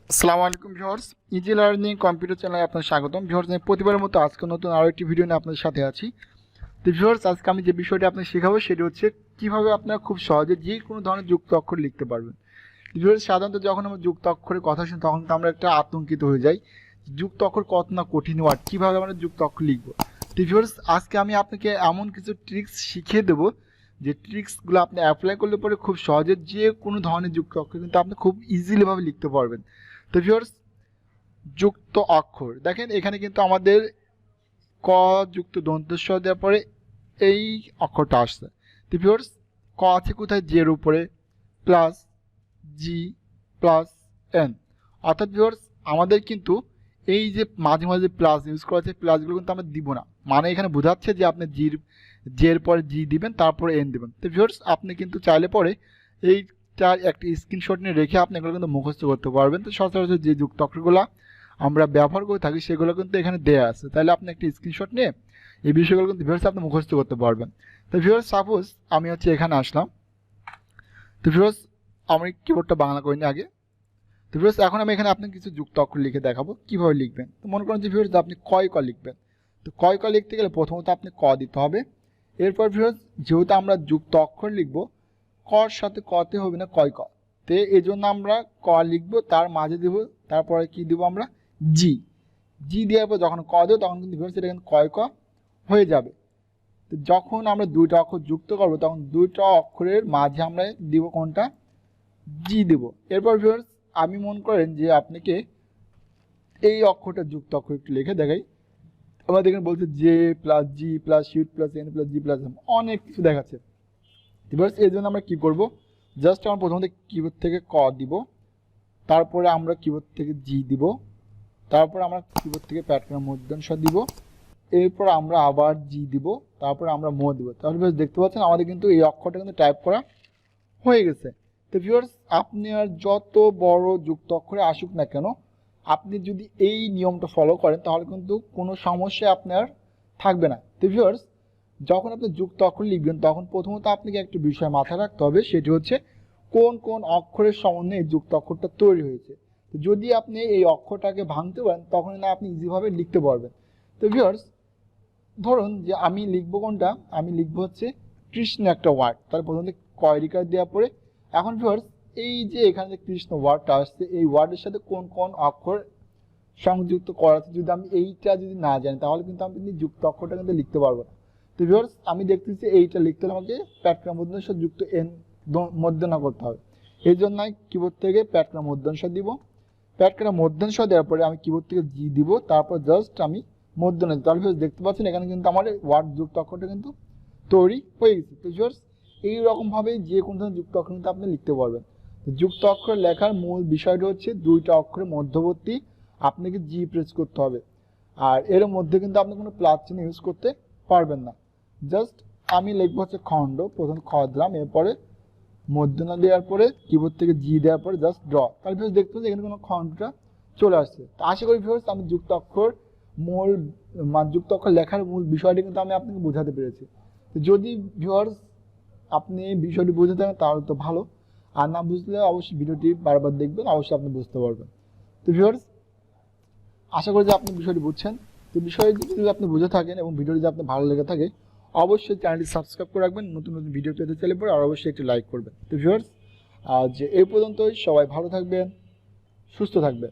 আসসালামু আলাইকুম viewers, easy learning computer চ্যানেলে আপনাদের স্বাগতম। ভিউয়ার্স, আমি প্রতিবারের মতো আজকে নতুন আরও একটি ভিডিও নিয়ে আপনাদের সাথে আছি। তো ভিউয়ার্স, আজকে আমি যে বিষয়টি আপনাদের শেখাবো সেটি হচ্ছে কীভাবে আপনারা খুব সহজে যে কোনো ধরনের যুক্ত অক্ষর লিখতে পারবেন। ভিউয়ার্স, সাধারণত যখন আমরা যুক্ত অক্ষরের কথা শুনি তখন তো আমরা একটা আতঙ্কিত হয়ে যাই। যুক্ত অক্ষর কত না কঠিন ওয়ার্ড, কীভাবে আমরা যুক্ত অক্ষর লিখবো। তো ভিউয়ার্স, আজকে আমি আপনাকে এমন কিছু ট্রিক্স শিখিয়ে দেবো যে ট্রিক্সগুলো আপনি অ্যাপ্লাই করলে পরে খুব সহজে যে কোনো ধরনের যুক্ত অক্ষর কিন্তু আপনি খুব ইজিলিভাবে লিখতে পারবেন। তো ভিউয়ার্স, যুক্ত অক্ষর দেখেন, এখানে কিন্তু আমাদের ক যুক্ত দন্তেস্ব দেওয়ার পরে এই অক্ষরটা আসছে। তো ভিউয়ার্স, ক আছে কোথায়? জের উপরে, প্লাস জি প্লাস এন। অর্থাৎ ভিউয়ার্স, আমাদের কিন্তু এই যে মাঝে মাঝে প্লাস ইউজ করা আছে, প্লাসগুলো কিন্তু আমরা দিব না। মানে এখানে বোঝাচ্ছে যে আপনি জের পরে জি দিবেন, তারপরে এন দিবেন। তো ভিউয়ার্স, আপনি কিন্তু চাইলে পরে এইটার একটি স্ক্রিনশট নিয়ে রেখে আপনি এগুলো কিন্তু মুখস্থ করতে পারবেন। তো সচরাচর যে যুক্ত অক্ষরগুলো আমরা ব্যবহার করে থাকি সেগুলো কিন্তু এখানে দেয়া আছে, তাহলে আপনি একটি স্ক্রিনশট নিয়ে এই বিষয়গুলো কিন্তু ভিউয়ার্স আপনি মুখস্থ করতে পারবেন। তো ভিউয়ার্স, সাপোজ আমি হচ্ছে এখানে আসলাম। তো ভিউয়ার্স, আমি কিবোর্ডটা বাংলা করিনি আগে। তো ভিউয়ার্স, এখন আমি এখানে আপনাকে কিছু যুক্ত অক্ষর লিখে দেখাবো কীভাবে লিখবেন। তো মনে করেন যে ভিউয়ার্স, আপনি কয় ক লিখবেন। তো কয় ক লিখতে গেলে প্রথমত আপনি ক দিতে হবে। এরপর ভিউয়ার্স, যেহেতু আমরা যুক্ত অক্ষর লিখব, কর সাথে কতে হবে না কয় ক, তো এই জন্য আমরা ক লিখব, তার মাঝে দেব, তারপরে কি দেবো আমরা? জি। জি দেওয়ার পর যখন ক দেবো তখন কিন্তু ভিউয়ার্স এটা কিন্তু কয় ক হয়ে যাবে। তো যখন আমরা দুইটা অক্ষর যুক্ত করবো তখন দুইটা অক্ষরের মাঝে আমরা দিব কোনটা? জি দেব। এরপর ভিউয়ার্স, আমি মনে করেন যে আপনাকে এই অক্ষরটা যুক্ত অক্ষর একটু লিখে দেখাই। আমাদের এখানে বলছে J plus G plus sheet plus N plus G plus M, অনেক কিছু দেখাচ্ছে। ভিউয়ার্স, এই জন্য আমরা কী করবো? জাস্ট আমরা প্রথমত কিবোর্ড থেকে ক দিব, তারপরে আমরা কিবোর্ড থেকে জি দিব, তারপর আমরা কিবোর্ড থেকে প্যাটার্ন মূর্ধন্য দিব, এরপর আমরা আবার জি দিব, তারপর আমরা মো দিব। তাহলে ভিউয়ার্স, দেখতে পাচ্ছেন আমাদের কিন্তু এই অক্ষরটা কিন্তু টাইপ করা হয়ে গেছে। তো ভিউয়ার্স, আপনি আর যত বড় যুক্ত অক্ষরে আসুক না কেন, আপনি যদি এই নিয়মটা ফলো করেন তাহলে কিন্তু কোনো সমস্যা আপনার থাকবে না। তো ভিউয়ার্স, যখন আপনি যুক্ত অক্ষর লিখবেন তখন প্রথমত আপনাকে একটা বিষয় মাথায় রাখতে হবে, সেটি হচ্ছে কোন কোন অক্ষরের সমন্বয়ে এই যুক্ত অক্ষরটা তৈরি হয়েছে। তো যদি আপনি এই অক্ষরটাকে ভাঙতে পারেন তখন না আপনি ইজিভাবে লিখতে পারবেন। তো ভিউয়ার্স, ধরুন যে আমি লিখবো কোনটা? আমি লিখবো হচ্ছে কৃষ্ণ একটা ওয়ার্ড, তাহলে প্রথমে কয়রিকার দেওয়ার পরে এখন ভিউয়ার্স, এই যে এখানে যে কৃষ্ণ ওয়ার্ডটা আসছে এই ওয়ার্ডের সাথে কোন কোন অক্ষর সংযুক্ত করা আছে যদি আমি এইটা যদি না জানি তাহলে কিন্তু আমি কিন্তু যুক্ত অক্ষরটা কিন্তু লিখতে পারবো না। তো ভিউয়ার্স, আমি দেখতেছি এইটা লিখতে হলে আমাকে প্যাট্রা মূর্ধন্য স যুক্ত এন মূর্ধন্য করতে হবে। এই জন্য আমি কিবোর্ড থেকে প্যাট্রা মূর্ধন্য স দিব, প্যাট্রা মূর্ধন্য স দেওয়ার পরে আমি কিবোর্ড থেকে জি দিব, তারপর জাস্ট আমি মূর্ধন্য দিই। তাহলে ভিউয়ার্স, দেখতে পাচ্ছেন এখানে কিন্তু আমার ওয়ার্ড যুক্ত অক্ষরটা কিন্তু তৈরি হয়ে গেছে। তো ভিউয়ার্স, এইরকমভাবে যে কোনো ধরনের যুক্ত অক্ষর কিন্তু আপনি লিখতে পারবেন। যুক্ত অক্ষর লেখার মূল বিষয়টা হচ্ছে দুইটা অক্ষরের মধ্যবর্তী আপনাকে জি প্রেস করতে হবে, আর এর মধ্যে কিন্তু আপনি কোনো প্লাস চিহ্ন ইউজ করতে পারবেন না। জাস্ট আমি লিখবো হচ্ছে খণ্ড, প্রথম খ দিলাম, এরপরে মধ্যনা দেওয়ার পরে কিবোর্ড থেকে জি দেওয়ার পরে জাস্ট ড্র। তাহলে ভিউয়ার্স, দেখতে পাচ্ছি এখানে কোনো খণ্ডটা চলে আসছে। তো আশা করি ভিউয়ার্স, আমি যুক্ত অক্ষর মূল যুক্ত অক্ষর লেখার মূল বিষয়টি কিন্তু আমি আপনাকে বোঝাতে পেরেছি। তো যদি ভিউয়ার্স আপনি বিষয়টি বুঝতে থাকেন তাহলে তো ভালো, আর না বুঝলে অবশ্যই ভিডিওটি বারবার দেখবেন, অবশ্যই আপনি বুঝতে পারবেন। তো ভিউয়ার্স, আশা করি যে আপনি বিষয়টি বুঝছেন। তো বিষয়টি যদি আপনি বুঝে থাকেন এবং ভিডিওটি যদি আপনার ভালো লেগে থাকে অবশ্যই চ্যানেলটি সাবস্ক্রাইব করে রাখবেন, নতুন নতুন ভিডিও পেতে চাইলে পরে আর অবশ্যই একটি লাইক করবেন। তো ভিউয়ার্স, আজ এই পর্যন্তই, সবাই ভালো থাকবেন, সুস্থ থাকবেন।